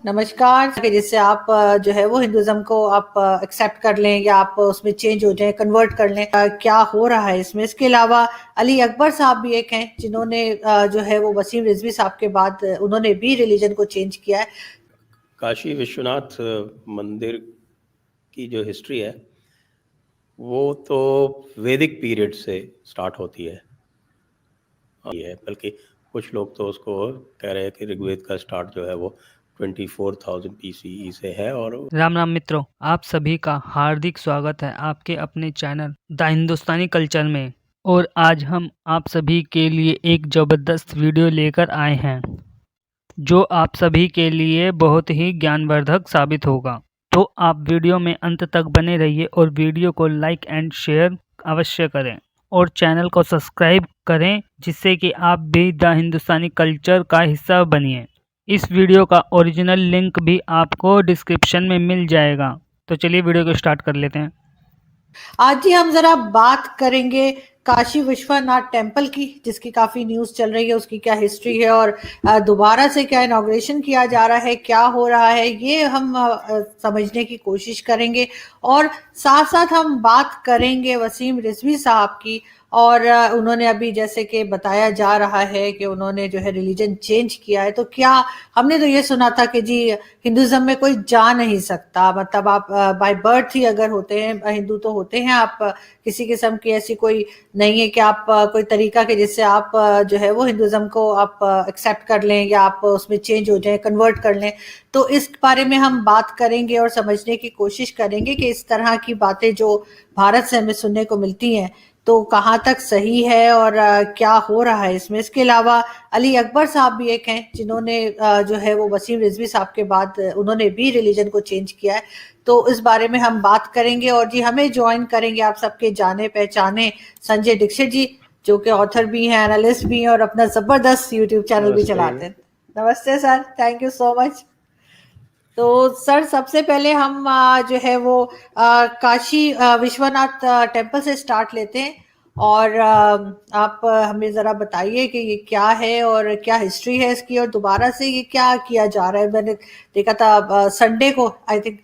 नमस्कार कि जिससे आप जो है वो हिंदुइज्म को आप एक्सेप्ट कर लें या आप उसमें चेंज हो जाएं, कन्वर्ट कर लें। क्या हो रहा है इसमें? इसके अलावा अली अकबर साहब भी एक हैं जिन्होंने जो है वो वसीम रिजवी साहब के बाद उन्होंने भी रिलीजन को चेंज किया है। काशी विश्वनाथ मंदिर की जो हिस्ट्री है वो तो वैदिक पीरियड से स्टार्ट होती है बल्कि कुछ लोग तो उसको कह रहे हैं कि ऋग्वेद का स्टार्ट जो है वो 24,000 BCE से है। और राम राम मित्रों, आप सभी का हार्दिक स्वागत है आपके अपने चैनल द हिंदुस्तानी कल्चर में। और आज हम आप सभी के लिए एक ज़बरदस्त वीडियो लेकर आए हैं जो आप सभी के लिए बहुत ही ज्ञानवर्धक साबित होगा। तो आप वीडियो में अंत तक बने रहिए और वीडियो को लाइक एंड शेयर अवश्य करें और चैनल को सब्सक्राइब करें जिससे कि आप भी द हिंदुस्तानी कल्चर का हिस्सा बनिए। इस वीडियो का ओरिजिनल लिंक भी आपको डिस्क्रिप्शन में मिल जाएगा। तो चलिए वीडियो को स्टार्ट कर लेते हैं। आज ही हम जरा बात करेंगे काशी विश्वनाथ टेम्पल की, जिसकी काफी न्यूज चल रही है, उसकी क्या हिस्ट्री है और दोबारा से क्या इनॉग्रेशन किया जा रहा है, क्या हो रहा है, ये हम समझने की कोशिश करेंगे। और साथ साथ हम बात करेंगे वसीम रिजवी साहब की। और उन्होंने अभी जैसे कि बताया जा रहा है कि उन्होंने जो है रिलीजन चेंज किया है। तो क्या हमने तो ये सुना था कि जी हिंदुइज्म में कोई जा नहीं सकता, मतलब आप बाय बर्थ ही अगर होते हैं हिंदू तो होते हैं आप, किसी किस्म की ऐसी कोई नहीं है कि आप कोई तरीका के जिससे आप जो है वो हिंदुइज्म को आप एक्सेप्ट कर लें या आप उसमें चेंज हो जाएं, कन्वर्ट कर लें। तो इस बारे में हम बात करेंगे और समझने की कोशिश करेंगे कि इस तरह की बातें जो भारत से हमें सुनने को मिलती हैं तो कहाँ तक सही है और क्या हो रहा है इसमें। इसके अलावा अली अकबर साहब भी एक हैं जिन्होंने जो है वो वसीम रिजवी साहब के बाद उन्होंने भी रिलीजन को चेंज किया है। तो इस बारे में हम बात करेंगे। और जी हमें ज्वाइन करेंगे आप सबके जाने पहचाने संजय दीक्षित जी, जो कि ऑथर भी हैं, एनालिस्ट भी हैं और अपना जबरदस्त यूट्यूब चैनल भी नमस्ते। चलाते हैं। नमस्ते sir, thank you so much. तो सर सबसे पहले हम जो है वो काशी विश्वनाथ टेम्पल से स्टार्ट लेते हैं। और आप हमें ज़रा बताइए कि ये क्या है और क्या हिस्ट्री है इसकी और दोबारा से ये क्या किया जा रहा है। मैंने देखा था संडे को आई थिंक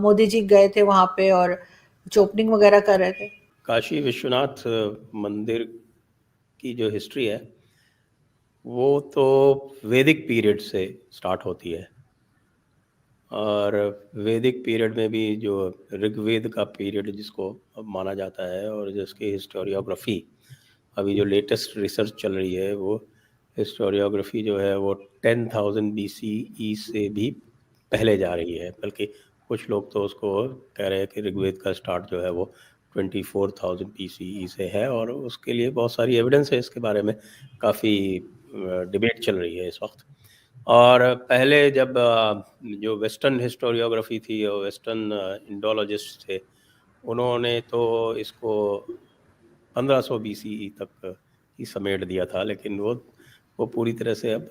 मोदी जी गए थे वहाँ पे और कुछ ओपनिंग वगैरह कर रहे थे। काशी विश्वनाथ मंदिर की जो हिस्ट्री है वो तो वैदिक पीरियड से स्टार्ट होती है। और वैदिक पीरियड में भी जो ऋग्वेद का पीरियड जिसको अब माना जाता है और जिसकी हिस्टोरियोग्राफी अभी जो लेटेस्ट रिसर्च चल रही है वो हिस्टोरियोग्राफी जो है वो 10,000 BCE से भी पहले जा रही है। बल्कि कुछ लोग तो उसको कह रहे हैं कि ऋग्वेद का स्टार्ट जो है वो 24,000 BCE से है। और उसके लिए बहुत सारी एविडेंस है, इसके बारे में काफ़ी डिबेट चल रही है इस वक्त। और पहले जब जो वेस्टर्न हिस्टोरियोग्राफी थी और वेस्टर्न इंडोलॉजिस्ट थे उन्होंने तो इसको 1500 BCE तक ही समेट दिया था, लेकिन वो पूरी तरह से अब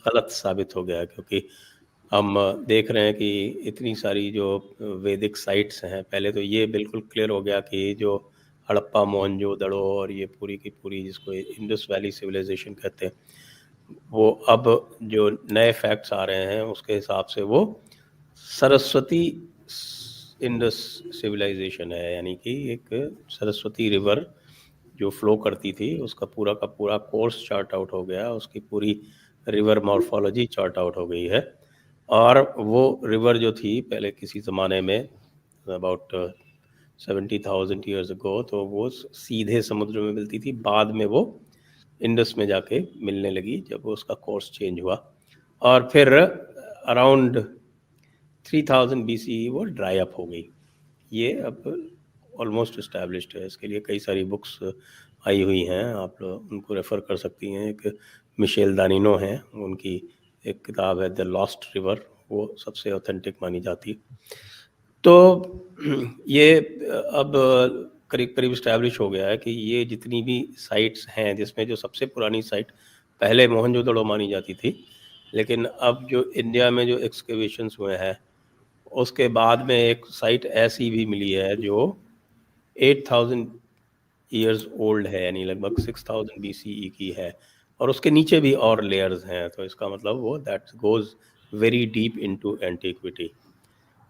गलत साबित हो गया, क्योंकि हम देख रहे हैं कि इतनी सारी जो वैदिक साइट्स हैं, पहले तो ये बिल्कुल क्लियर हो गया कि जो हड़प्पा मोहनजोदड़ो और ये पूरी की पूरी जिसको इंडस वैली सिविलाइजेशन कहते हैं, वो अब जो नए फैक्ट्स आ रहे हैं उसके हिसाब से वो सरस्वती इंडस सिविलाइजेशन है। यानी कि एक सरस्वती रिवर जो फ्लो करती थी उसका पूरा का पूरा कोर्स चार्ट आउट हो गया, उसकी पूरी रिवर मॉर्फोलॉजी चार्ट आउट हो गई है। और वो रिवर जो थी पहले किसी ज़माने में अबाउट 70,000 ईयर्स अगो, तो वो सीधे समुद्र में मिलती थी। बाद में वो इंडस में जाके मिलने लगी जब उसका कोर्स चेंज हुआ। और फिर अराउंड 3000 BCE वो ड्राई अप हो गई। ये अब ऑलमोस्ट इस्टेब्लिश्ड है। इसके लिए कई सारी बुक्स आई हुई हैं, आप उनको रेफ़र कर सकती हैं। एक मिशेल दानिनो हैं, उनकी एक किताब है द लॉस्ट रिवर, वो सबसे ऑथेंटिक मानी जाती है। तो ये अब करीब करीब इस्टेब्लिश हो गया है कि ये जितनी भी साइट्स हैं, जिसमें जो सबसे पुरानी साइट पहले मोहनजोदड़ो मानी जाती थी, लेकिन अब जो इंडिया में जो एक्सकेवेशंस हुए हैं उसके बाद में एक साइट ऐसी भी मिली है जो 8,000 ईयर्स ओल्ड है, यानी लगभग 6,000 BCE की है। और उसके नीचे भी और लेयर्स हैं, तो इसका मतलब वो that goes very deep into antiquity,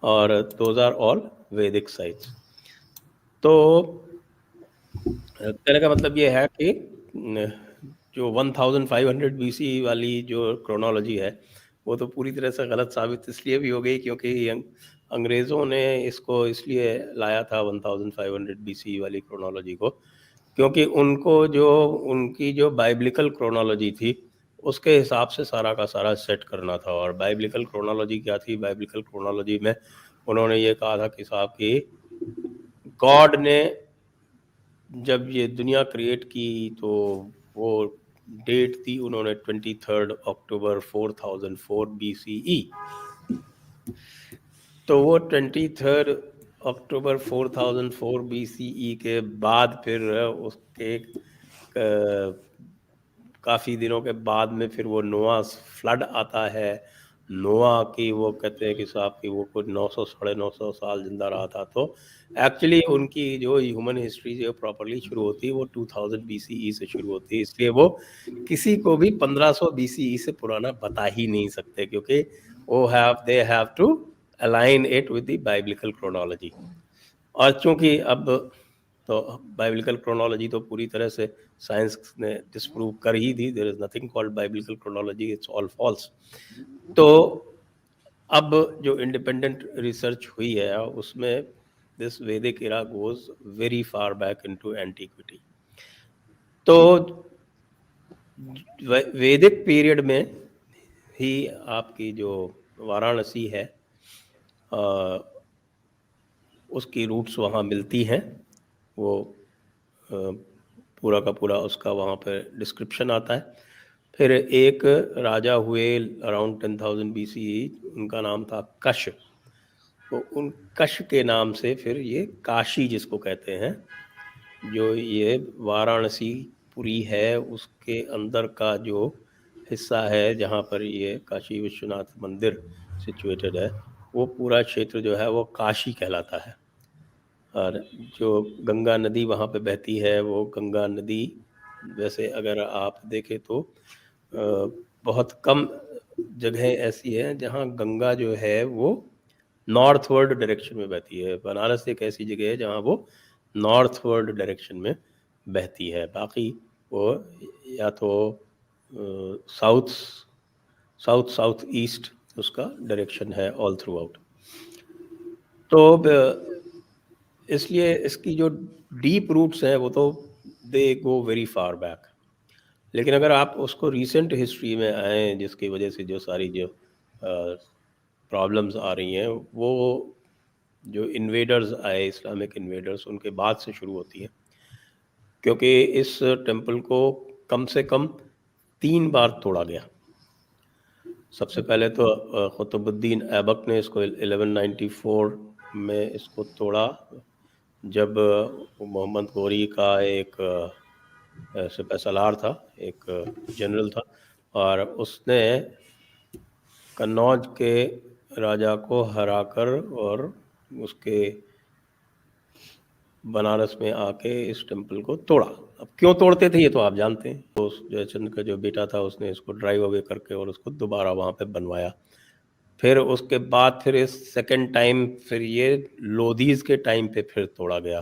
और those are all Vedic sites. तो कहने का मतलब ये है कि जो 1500 BC वाली जो क्रोनोलॉजी है वो तो पूरी तरह से गलत साबित इसलिए भी हो गई क्योंकि अंग्रेज़ों ने इसको इसलिए लाया था 1500 BC वाली क्रोनोलॉजी को, क्योंकि उनको जो उनकी जो बाइब्लिकल क्रोनोलॉजी थी उसके हिसाब से सारा का सारा सेट करना था। और बाइब्लिकल क्रोनोलॉजी क्या थी? बाइब्लिकल क्रोनोलॉजी में उन्होंने ये कहा था कि साहब कि गॉड ने जब ये दुनिया क्रिएट की तो वो डेट थी उन्होंने 23 अक्टूबर 4004 BCE। तो वो 23 अक्टूबर 4004 BCE के बाद फिर उसके काफ़ी दिनों के बाद में फिर वो नोआ फ्लड आता है। नोआ की वो कहते हैं कि साहब कि वो कुछ 900 साढ़े 900 साल जिंदा रहा था। तो एक्चुअली उनकी जो ह्यूमन हिस्ट्री जो प्रॉपरली शुरू होती है वो 2000 BCE से शुरू होती है, इसलिए वो किसी को भी 1500 BCE से पुराना बता ही नहीं सकते, क्योंकि वो they have to align it with the biblical chronology. और चूंकि अब तो बाइब्लिकल क्रोनोलॉजी तो पूरी तरह से साइंस ने डिस्प्रूव कर ही दी, there is nothing called biblical chronology, it's all false. तो अब जो इंडिपेंडेंट रिसर्च हुई है उसमें दिस वैदिक era goes very far back into antiquity. तो वैदिक पीरियड में ही आपकी जो वाराणसी है उसकी रूट्स वहाँ मिलती हैं। वो पूरा का पूरा उसका वहाँ पे डिस्क्रिप्शन आता है। फिर एक राजा हुए अराउंड 10,000 BCE, उनका नाम था कश। तो उन कश के नाम से फिर ये काशी जिसको कहते हैं, जो ये वाराणसी पुरी है उसके अंदर का जो हिस्सा है जहाँ पर ये काशी विश्वनाथ मंदिर सिचुएटेड है, वो पूरा क्षेत्र जो है वो काशी कहलाता है। और जो गंगा नदी वहाँ पे बहती है, वो गंगा नदी वैसे अगर आप देखें तो बहुत कम जगह ऐसी है जहाँ गंगा जो है वो नॉर्थवर्ड डायरेक्शन में बहती है। बनारस एक ऐसी जगह है जहाँ वो नॉर्थवर्ड डायरेक्शन में बहती है, बाकी वो या तो साउथ साउथ साउथ ईस्ट उसका डायरेक्शन है ऑल थ्रू आउट। तो इसलिए इसकी जो डीप रूट्स हैं वो तो दे गो वेरी फार बैक। लेकिन अगर आप उसको रीसेंट हिस्ट्री में आए, जिसकी वजह से जो सारी जो प्रॉब्लम्स आ रही हैं वो जो इन्वेडर्स आए, इस्लामिक इन्वेडर्स, उनके बाद से शुरू होती है। क्योंकि इस टेम्पल को कम से कम 3 बार तोड़ा गया। सबसे पहले तो कुतुबुद्दीन ऐबक ने इसको 1194 में इसको तोड़ा, जब मोहम्मद गौरी का एक सिपह सलार था, एक जनरल था, और उसने कन्नौज के राजा को हराकर और उसके बनारस में आके इस टेम्पल को तोड़ा। अब क्यों तोड़ते थे ये तो आप जानते हैं। तो जयचंद का जो बेटा था उसने इसको ड्राइव अवे करके और उसको दोबारा वहाँ पे बनवाया। फिर उसके बाद फिर इस सेकंड टाइम फिर ये लोधीज़ के टाइम पे फिर तोड़ा गया।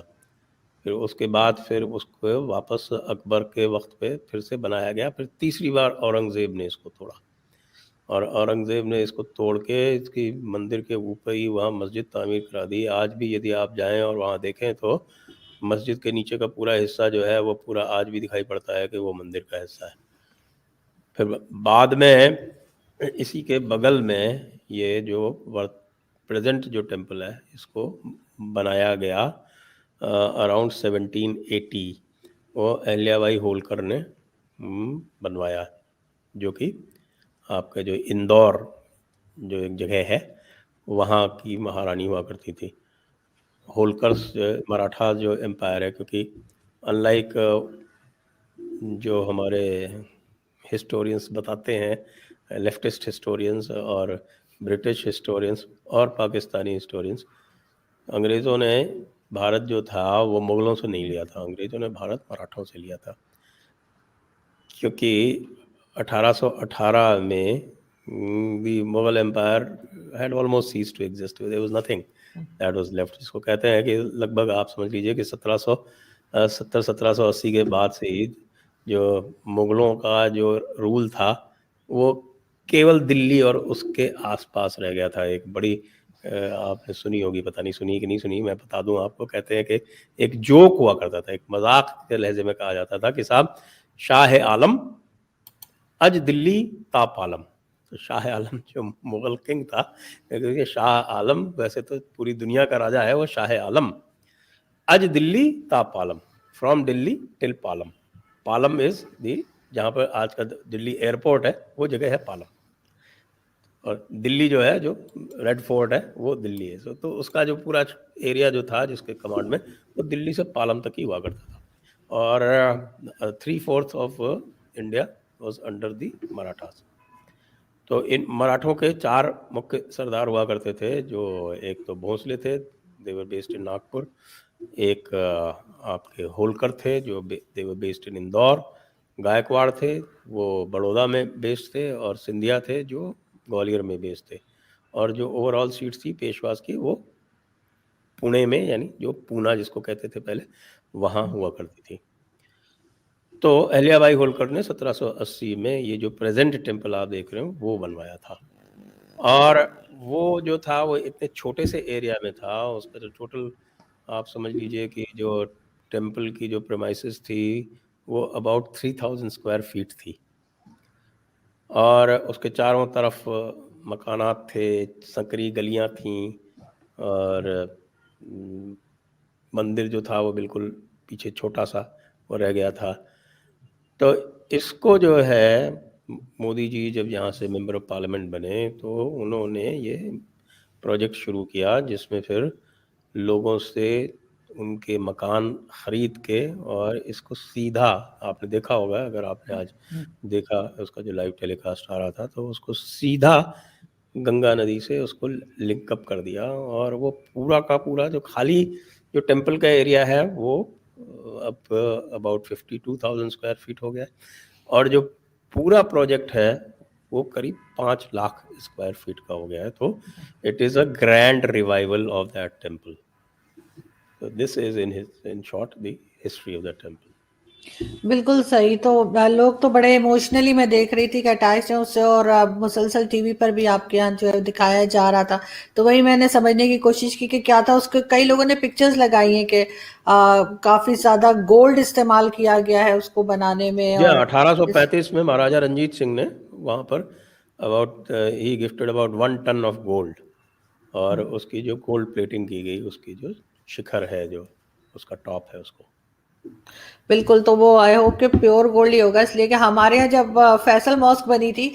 फिर उसके बाद फिर उसको वापस अकबर के वक्त पे फिर से बनाया गया। फिर तीसरी बार औरंगज़ेब ने इसको तोड़ा, और औरंगज़ेब ने इसको तोड़ के इसकी मंदिर के ऊपर ही वहाँ मस्जिद तामीर करा दी। आज भी यदि आप जाएं और वहाँ देखें तो मस्जिद के नीचे का पूरा हिस्सा जो है वो पूरा आज भी दिखाई पड़ता है कि वो मंदिर का हिस्सा है। फिर बाद में इसी के बगल में ये जो प्रेजेंट जो टेम्पल है इसको बनाया गया अराउंड 1780। वो अहिल्याबाई होलकर ने बनवाया, जो कि आपका जो इंदौर जो एक जगह है वहाँ की महारानी हुआ करती थी। होलकर्स मराठा जो एम्पायर है, क्योंकि अनलाइक जो हमारे हिस्टोरियंस बताते हैं, लेफ्टिस्ट हिस्टोरियंस और ब्रिटिश हिस्टोरियंस और पाकिस्तानी हिस्टोरियंस, अंग्रेज़ों ने भारत जो था वो मुग़लों से नहीं लिया था, अंग्रेज़ों ने भारत मराठों से लिया था। क्योंकि 1818 में the Mughal Empire had almost ceased to exist. There was nothing that was left. जिसको कहते हैं कि लगभग आप समझ लीजिए कि 1780 के बाद से ही जो मुगलों का जो रूल था वो केवल दिल्ली और उसके आसपास रह गया था। एक बड़ी आपने सुनी होगी, पता नहीं सुनी कि नहीं सुनी, मैं बता दूं आपको। कहते हैं कि एक जोक हुआ करता था, एक मजाक के लहजे में कहा जाता था कि साहब शाह आलम अज दिल्ली ताप आलम। तो शाह आलम जो मुगल किंग था, क्योंकि शाह आलम वैसे तो पूरी दुनिया का राजा है, वो शाह आलम अज दिल्ली ताप Palam, from Delhi till Palam. Palam is the, जहाँ पर आज का दिल्ली एयरपोर्ट है वो जगह है पालम, और दिल्ली जो है, जो रेड फोर्ट है वो दिल्ली है। तो उसका जो पूरा एरिया जो था जिसके कमांड में, वो दिल्ली से पालम तक ही हुआ करता था। और 3/4 of India was under the Marathas. तो इन मराठों के 4 मुख्य सरदार हुआ करते थे। जो एक तो भोंसले थे, दे वर बेस्ड इन नागपुर। एक आपके होलकर थे, जो they were based in Indore. Gaekwad थे, वो बड़ौदा में बेस्ड थे। और सिंधिया थे, जो ग्वालियर में बेस्ड थे। और जो ओवरऑल सीट्स थी पेशवास की, वो पुणे में, यानी जो पूना जिसको कहते थे पहले, वहाँ हुआ करती थी। तो अहिल्याबाई होलकर ने 1780 में ये जो प्रेजेंट टेम्पल आप देख रहे हो वो बनवाया था। और वो जो था वो इतने छोटे से एरिया में था, उसका जो टोटल आप समझ लीजिए कि जो टेम्पल की जो प्रेमाइसेस थी वो अबाउट 3000 स्क्वायर फीट थी। और उसके चारों तरफ मकानात थे, संकरी गलियां थीं, और मंदिर जो था वो बिल्कुल पीछे छोटा सा वो रह गया था। तो इसको जो है मोदी जी जब यहाँ से मेंबर ऑफ पार्लियामेंट बने तो उन्होंने ये प्रोजेक्ट शुरू किया, जिसमें फिर लोगों से उनके मकान खरीद के, और इसको सीधा, आपने देखा होगा, अगर आपने आज देखा उसका जो लाइव टेलीकास्ट आ रहा था, तो उसको सीधा गंगा नदी से उसको लिंक अप कर दिया। और वो पूरा का पूरा जो खाली जो टेम्पल का एरिया है वो अब अबाउट 52,000 स्क्वायर फीट हो गया। और जो पूरा प्रोजेक्ट है वो करीब 5 लाख स्क्वायर फीट का हो गया है। तो it is a grand revival of that temple. So this is in short the history of the temple. बिल्कुल सही। तो लोग तो बड़े इमोशनली, मैं देख रही थी कि अटैच है उससे, और मुसलसल टीवी पर भी आपके यहाँ जो है दिखाया जा रहा था। तो वही मैंने समझने की कोशिश की कि क्या था। उसके कई लोगों ने पिक्चर्स लगाई हैं कि काफी ज्यादा गोल्ड इस्तेमाल किया गया है उसको बनाने में। और 1835 में महाराजा रंजीत सिंह ने वहाँ पर अबाउट ही gifted about 1 ton of gold, और उसकी जो गोल्ड प्लेटिंग की गई, उसकी जो शिखर है, जो उसका टॉप है, उसको बिल्कुल। तो वो आई होप कि प्योर गोल्ड ही होगा, इसलिए कि हमारे यहाँ जब फैसल मॉस्क बनी थी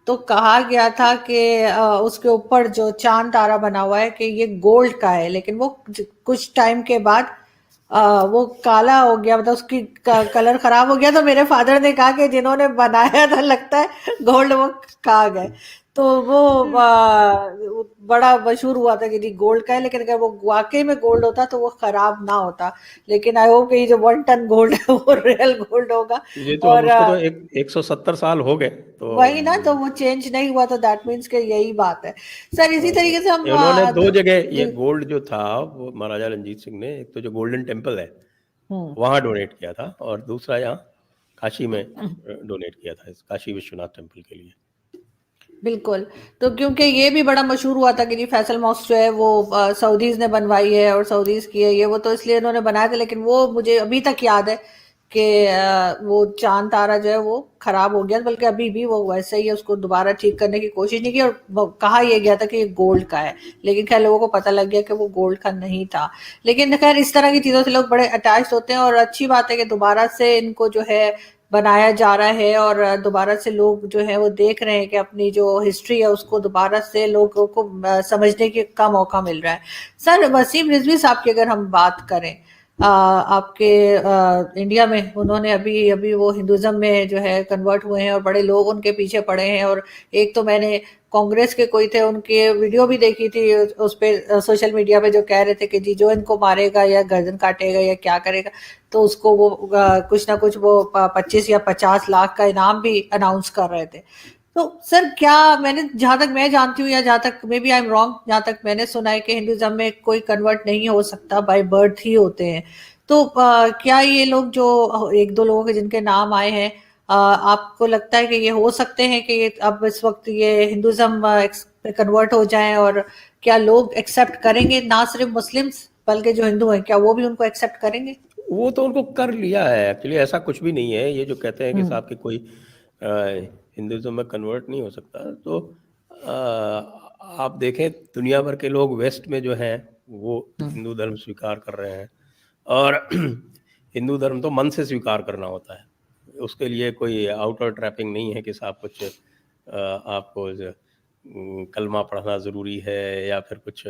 तो कहा गया था कि उसके ऊपर जो चांद तारा बना हुआ है कि ये गोल्ड का है, लेकिन वो कुछ टाइम के बाद वो काला हो गया, मतलब उसकी कलर खराब हो गया। तो मेरे फादर ने कहा कि जिन्होंने बनाया था लगता है गोल्ड वो खा गए। तो वो बड़ा मशहूर हुआ था कि जी गोल्ड का है, लेकिन अगर वो वाकई में गोल्ड होता तो वो खराब ना होता। लेकिन आई होप कि जो 1 टन गोल्ड है वो रियल गोल्ड होगा। ये तो और उसको तो 170 साल हो गए, तो वही ना, तो वो चेंज नहीं हुआ, तो दैट मीन्स कि यही बात है। सर इसी तरीके से हम उन्होंने 2 जगह ये गोल्ड जो था वो महाराजा रंजीत सिंह ने, एक तो जो गोल्डन टेम्पल है वहाँ डोनेट किया था, और दूसरा यहाँ काशी में डोनेट किया था, काशी विश्वनाथ टेम्पल के लिए। बिल्कुल। तो क्योंकि ये भी बड़ा मशहूर हुआ था कि जी फैसल मॉस्क जो है वो सऊदीज ने बनवाई है और सऊदीज की है ये वो, तो इसलिए इन्होंने बनाया था। लेकिन वो मुझे अभी तक याद है कि वो चांद तारा जो है वो खराब हो गया, बल्कि अभी भी वो वैसे ही है, उसको दोबारा ठीक करने की कोशिश नहीं की। और कहा यह गया था कि ये गोल्ड का है, लेकिन खैर लोगों को पता लग गया कि वो गोल्ड का नहीं था। लेकिन खैर इस तरह की चीजों से लोग बड़े अटैच होते हैं, और अच्छी बात है कि दोबारा से इनको जो है बनाया जा रहा है, और दोबारा से लोग जो है वो देख रहे हैं कि अपनी जो हिस्ट्री है उसको दोबारा से लोगों को समझने का मौका मिल रहा है। सर वसीम रिजवी साहब की अगर हम बात करें, आपके इंडिया में उन्होंने अभी अभी वो हिंदुज्म में जो है कन्वर्ट हुए हैं, और बड़े लोग उनके पीछे पड़े हैं। और एक तो मैंने कांग्रेस के कोई थे, उनके वीडियो भी देखी थी उस पे सोशल मीडिया पे, जो कह रहे थे कि जी जो इनको मारेगा या गर्दन काटेगा या क्या करेगा तो उसको वो कुछ ना कुछ वो 25 या 50 लाख का इनाम भी अनाउंस कर रहे थे। तो सर क्या, मैंने जहां तक मैं जानती हूँ या जहां तक maybe I am wrong, जहां तक मैंने सुना है कि हिंदुइज्म में कोई कन्वर्ट नहीं हो सकता, बाय बर्थ ही होते हैं। तो क्या ये लोग जो एक दो लोगों के जिनके नाम आए हैं, आपको लगता है कि ये हो सकते हैं कि ये अब इस वक्त ये हिंदुइज्म कन्वर्ट हो जाएं, और क्या लोग एक्सेप्ट करेंगे, ना सिर्फ मुस्लिम्स बल्कि जो हिंदू हैं, क्या वो भी उनको एक्सेप्ट करेंगे? वो तो उनको कर लिया है एक्चुअली, ऐसा कुछ भी नहीं है। ये जो कहते हैं कि साहब कि कोई हिंदुइज्म में कन्वर्ट नहीं हो सकता, तो आप देखें दुनिया भर के लोग वेस्ट में जो हैं वो हिंदू धर्म स्वीकार कर रहे हैं, और हिंदू धर्म तो मन से स्वीकार करना होता है, उसके लिए कोई आउटर ट्रैपिंग नहीं है कि साहब कुछ आपको कलमा पढ़ना ज़रूरी है या फिर कुछ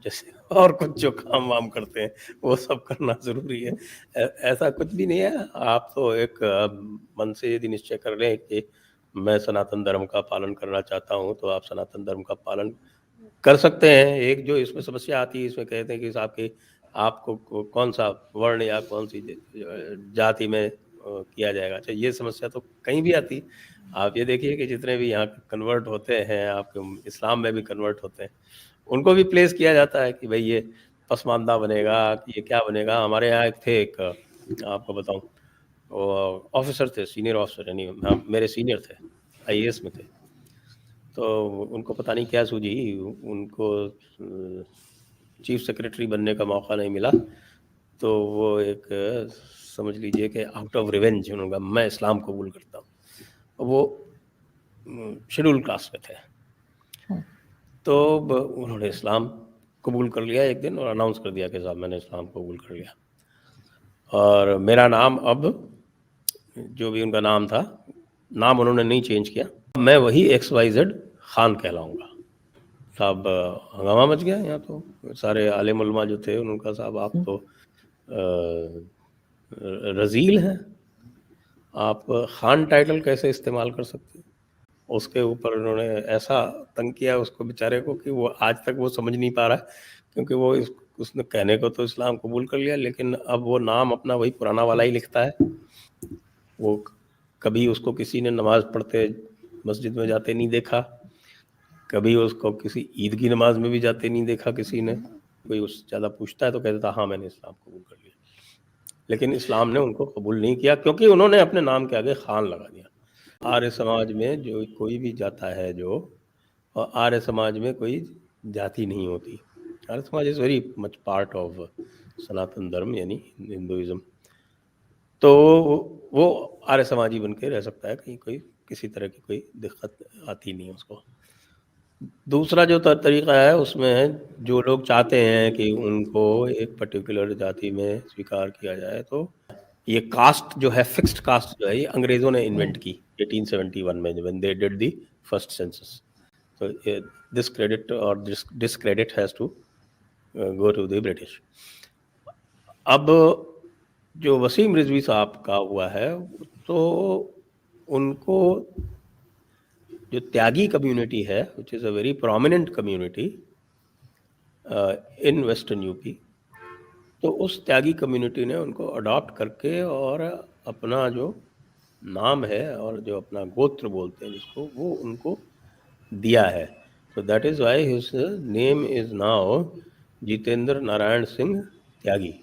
जैसे और कुछ जो काम वाम करते हैं वो सब करना ज़रूरी है। ऐसा कुछ भी नहीं है। आप तो एक मन से यदि निश्चय कर लें कि मैं सनातन धर्म का पालन करना चाहता हूँ, तो आप सनातन धर्म का पालन कर सकते हैं। एक जो इसमें समस्या आती है, इसमें कहते हैं कि साहब कि आपको कौन सा वर्ण या कौन सी जाति में किया जाएगा। अच्छा, ये समस्या तो कहीं भी आती। आप ये देखिए कि जितने भी यहाँ कन्वर्ट होते हैं, आपके इस्लाम में भी कन्वर्ट होते हैं, उनको भी प्लेस किया जाता है कि भाई ये पसमानदा बनेगा, कि ये क्या बनेगा। हमारे यहाँ एक थे, एक आपको बताऊं, वो ऑफिसर थे, सीनियर ऑफिसर, यानी मेरे सीनियर थे, आईएएस में थे। तो उनको पता नहीं क्या सूझी, उनको चीफ सेक्रेटरी बनने का मौका नहीं मिला, तो वो एक समझ लीजिए कि आउट ऑफ रिवेंज उन्होंने कहा मैं इस्लाम कबूल करता हूँ। वो शेड्यूल कास्ट में थे, तो उन्होंने इस्लाम कबूल कर लिया एक दिन और अनाउंस कर दिया कि साहब मैंने इस्लाम कबूल कर लिया। और मेरा नाम अब, जो भी उनका नाम था, नाम उन्होंने नहीं चेंज किया, मैं वही XYZ खान कहलाऊँगा। साहब हंगामा मच गया यहाँ, तो सारे आलिम उलमा जो थे उनका साहब आप तो रजील हैं, आप खान टाइटल कैसे इस्तेमाल कर सकते हैं। उसके ऊपर उन्होंने ऐसा तंग किया उसको बेचारे को कि वो आज तक वो समझ नहीं पा रहा है, क्योंकि वो उसने कहने को तो इस्लाम कबूल कर लिया, लेकिन अब वो नाम अपना वही पुराना वाला ही लिखता है। वो कभी उसको किसी ने नमाज पढ़ते मस्जिद में जाते नहीं देखा, कभी उसको किसी ईद की नमाज में भी जाते नहीं देखा किसी ने। कोई उससे ज़्यादा पूछता है तो कहता था हाँ मैंने इस्लाम कबूल कर लिया, लेकिन इस्लाम ने उनको कबूल नहीं किया, क्योंकि उन्होंने अपने नाम के आगे खान लगा दिया। आर्य समाज में जो कोई भी जाता है, जो और आर्य समाज में कोई जाति नहीं होती। Arya Samaj is very much part of Sanatan Dharma यानी हिंदुइज्म। तो वो आर्य समाजी बन के रह सकता है, कहीं कोई किसी तरह की कोई दिक्कत आती नहीं है उसको। दूसरा जो तरीका है उसमें है, जो लोग चाहते हैं कि उनको एक पर्टिकुलर जाति में स्वीकार किया जाए, तो ये कास्ट जो है, फिक्स्ड कास्ट जो है, ये अंग्रेज़ों ने इन्वेंट की 1871 में, when they did the first census. तो दिस क्रेडिट और discredit has to go to the British. अब जो वसीम रिजवी साहब का हुआ है, तो उनको जो त्यागी कम्युनिटी है, which is a very prominent community in western UP, तो उस त्यागी कम्युनिटी ने उनको अडॉप्ट करके और अपना जो नाम है और जो अपना गोत्र बोलते हैं जिसको, वो उनको दिया है। तो that is why his name is now Jitendra Narayan Singh Tyagi.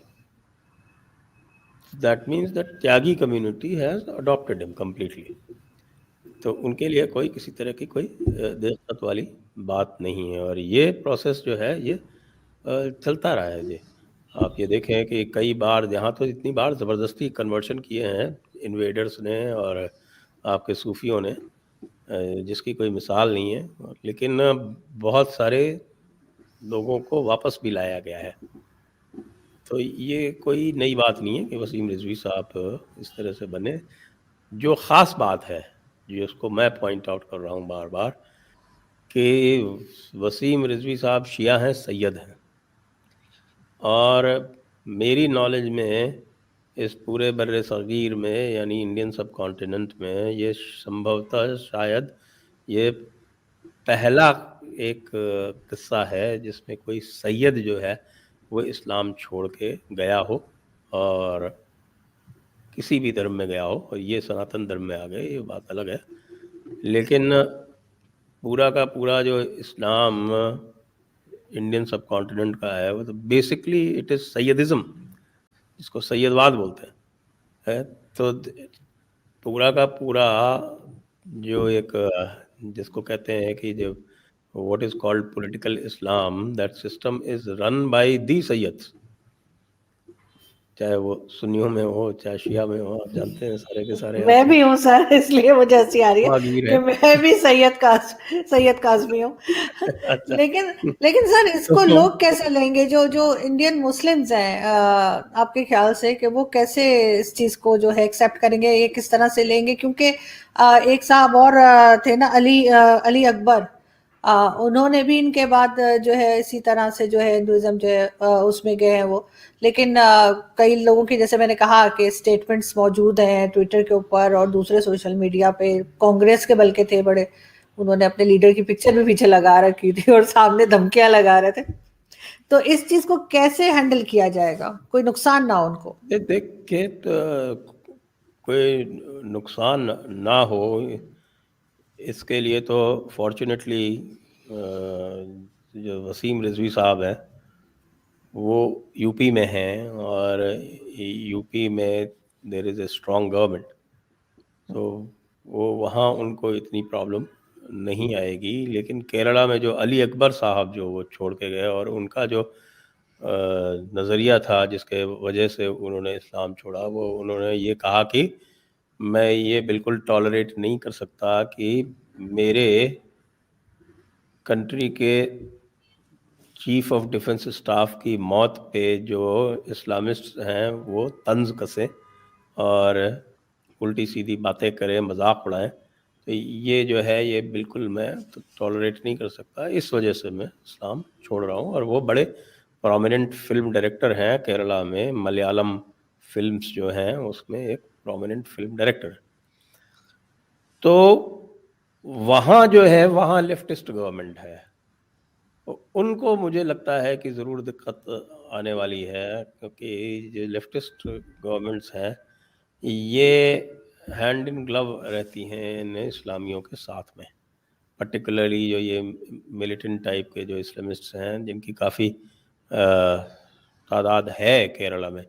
That means that Tyagi community has adopted him completely. तो उनके लिए कोई किसी तरह की कोई दिक्कत वाली बात नहीं है, और ये प्रोसेस जो है ये चलता रहा है। ये आप ये देखें कि कई बार यहाँ तो इतनी बार ज़बरदस्ती कन्वर्शन किए हैं इन्वेडर्स ने और आपके सूफियों ने, जिसकी कोई मिसाल नहीं है, लेकिन बहुत सारे लोगों को वापस भी लाया गया है। तो ये कोई नई बात नहीं है कि वसीम रिजवी साहब इस तरह से बने। जो ख़ास बात है, जिसको मैं पॉइंट आउट कर रहा हूँ बार बार, कि वसीम रिजवी साहब शिया हैं, सैयद हैं, और मेरी नॉलेज में इस पूरे बर्रे सगीर में यानी इंडियन सब कॉन्टिनेंट में ये संभवतः शायद ये पहला एक किस्सा है जिसमें कोई सैयद जो है वो इस्लाम छोड़ के गया हो और किसी भी धर्म में गया हो, और ये सनातन धर्म में आ गए, ये बात अलग है। लेकिन पूरा का पूरा जो इस्लाम इंडियन सब कॉन्टिनेंट का है वो तो बेसिकली इट इज़ सैयदिज़्म, जिसको सैयदवाद बोलते हैं। तो पूरा का पूरा जो एक जिसको कहते हैं कि जो what is called political Islam, that system is run by the Sayyids, चाहे वो सुन्नियों में हो चाहे शिया में हो, आप जानते हैं सारे के सारे आप मैं भी हूँ सर, इसलिए मुझे हंसी आ रही है मागीर कि हैं। मैं भी सैयद काज़मी हूँ। अच्छा। लेकिन लेकिन सर इसको तो लोग कैसे लेंगे, जो जो इंडियन मुस्लिम्स हैं, आपके ख्याल से कि वो कैसे इस चीज़ को जो है एक्सेप्ट करेंगे, ये किस तरह से लेंगे? क्योंकि एक साहब और थे ना, अली अकबर, उन्होंने भी इनके बाद जो है इसी तरह से जो है हिंदुइज्म जो है उसमें गए हैं वो। लेकिन कई लोगों की, जैसे मैंने कहा कि स्टेटमेंट्स मौजूद हैं ट्विटर के ऊपर और दूसरे सोशल मीडिया पे, कांग्रेस के बल्कि थे बड़े, उन्होंने अपने लीडर की पिक्चर भी पीछे लगा रखी थी और सामने धमकियां लगा रहे थे। तो इस चीज को कैसे हैंडल किया जाएगा, कोई नुकसान ना हो उनको? देख के तो कोई नुकसान ना हो, इसके लिए तो फॉर्चुनेटली जो वसीम रिजवी साहब हैं वो यूपी में हैं, और यूपी में there is a strong government, तो वो वहाँ उनको इतनी प्रॉब्लम नहीं आएगी। लेकिन केरला में जो अली अकबर साहब जो वो छोड़ के गए, और उनका जो नज़रिया था जिसके वजह से उन्होंने इस्लाम छोड़ा, वो उन्होंने ये कहा कि मैं ये बिल्कुल टॉलरेट नहीं कर सकता कि मेरे कंट्री के चीफ ऑफ डिफेंस स्टाफ की मौत पे जो इस्लामिस्ट हैं वो तंज कसें और उल्टी सीधी बातें करें, मजाक उड़ाएं। तो ये जो है ये बिल्कुल मैं तो टॉलरेट नहीं कर सकता, इस वजह से मैं इस्लाम छोड़ रहा हूँ। और वो बड़े प्रोमिनेंट फिल्म डायरेक्टर हैं केरला में, मलयालम फिल्म्स जो हैं उसमें एक प्रोमिनेंट फिल्म डायरेक्टर है। तो वहाँ जो है वहाँ लेफ्टिस्ट गवर्नमेंट है, तो उनको मुझे लगता है कि ज़रूर दिक्कत आने वाली है, क्योंकि जो लेफ्टिस्ट गवर्नमेंट्स हैं ये हैंड इन ग्लव रहती हैं इन इस्लामियों के साथ में, पर्टिकुलरली जो ये मिलिटेंट टाइप के जो इस्लामिस्ट्स हैं जिनकी काफ़ी तादाद है केरला में,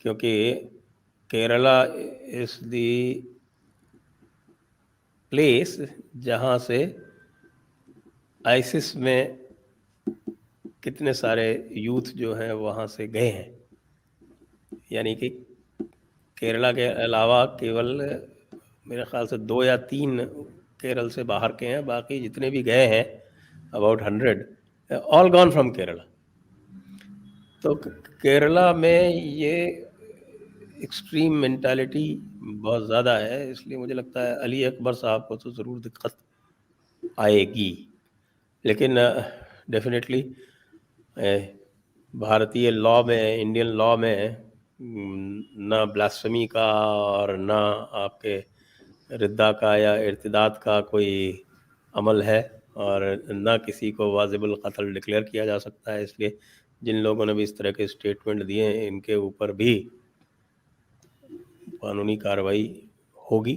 क्योंकि केरला इज़ दी प्लेस जहाँ से आईसिस में कितने सारे यूथ जो हैं वहाँ से गए हैं। यानी कि केरला के अलावा केवल मेरे ख्याल से 2 या 3 केरल से बाहर के हैं, बाकी जितने भी गए हैं about 100 all gone from Kerala. तो केरला में ये एक्सट्रीम मेंटालिटी बहुत ज़्यादा है, इसलिए मुझे लगता है अली अकबर साहब को तो ज़रूर दिक्कत आएगी। लेकिन डेफिनेटली भारतीय लॉ में, इंडियन लॉ में ना ब्लास्फेमी का और ना आपके रिद्दा का या इर्तिदाद का कोई अमल है, और ना किसी को वाजिबुल कत्ल डिक्लेयर किया जा सकता है। इसलिए जिन लोगों ने भी इस तरह के स्टेटमेंट दिए हैं इनके ऊपर भी कानूनी कार्रवाई होगी।